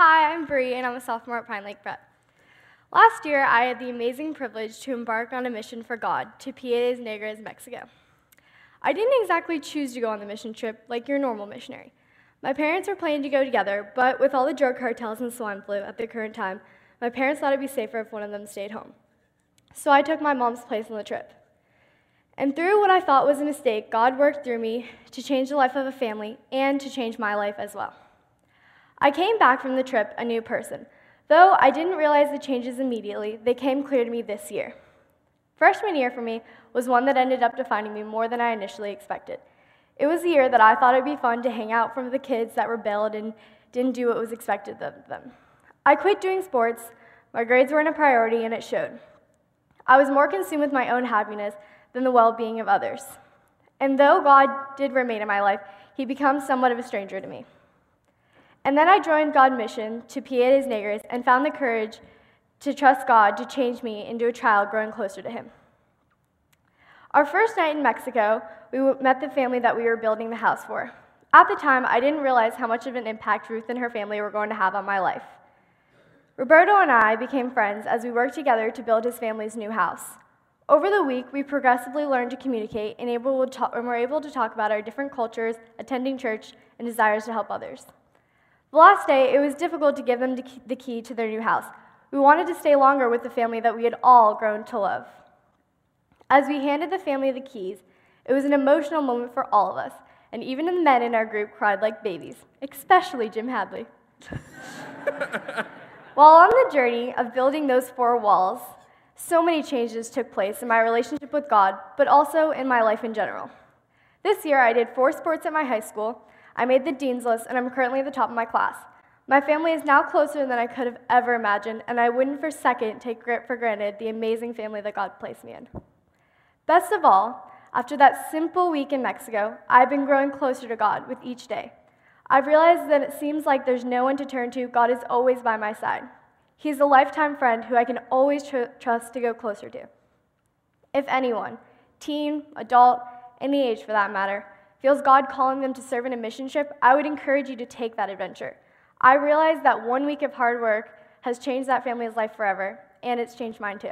Hi, I'm Bree, and I'm a sophomore at Pine Lake Prep. Last year, I had the amazing privilege to embark on a mission for God to Piedras Negras, Mexico. I didn't exactly choose to go on the mission trip like your normal missionary. My parents were planning to go together, but with all the drug cartels and swine flu at the current time, my parents thought it'd be safer if one of them stayed home. So I took my mom's place on the trip. And through what I thought was a mistake, God worked through me to change the life of a family and to change my life as well. I came back from the trip a new person. Though I didn't realize the changes immediately, they came clear to me this year. Freshman year for me was one that ended up defining me more than I initially expected. It was the year that I thought it'd be fun to hang out from the kids that rebelled and didn't do what was expected of them. I quit doing sports, my grades weren't a priority, and it showed. I was more consumed with my own happiness than the well-being of others. And though God did remain in my life, he became somewhat of a stranger to me. And then I joined God's mission to Piedras Negras and found the courage to trust God to change me into a child growing closer to him. Our first night in Mexico, we met the family that we were building the house for. At the time, I didn't realize how much of an impact Ruth and her family were going to have on my life. Roberto and I became friends as we worked together to build his family's new house. Over the week, we progressively learned to communicate and were able to talk about our different cultures, attending church, and desires to help others. The last day, it was difficult to give them the key to their new house. We wanted to stay longer with the family that we had all grown to love. As we handed the family the keys, it was an emotional moment for all of us, and even the men in our group cried like babies, especially Jim Hadley. While on the journey of building those four walls, so many changes took place in my relationship with God, but also in my life in general. This year, I did 4 sports at my high school. I made the dean's list, and I'm currently at the top of my class. My family is now closer than I could have ever imagined, and I wouldn't for a second take for granted the amazing family that God placed me in. Best of all, after that simple week in Mexico, I've been growing closer to God with each day. I've realized that it seems like there's no one to turn to. God is always by my side. He's a lifetime friend who I can always trust to go closer to. If anyone, teen, adult, any age for that matter, feels God calling them to serve in a mission trip, I would encourage you to take that adventure. I realize that 1 week of hard work has changed that family's life forever, and it's changed mine too.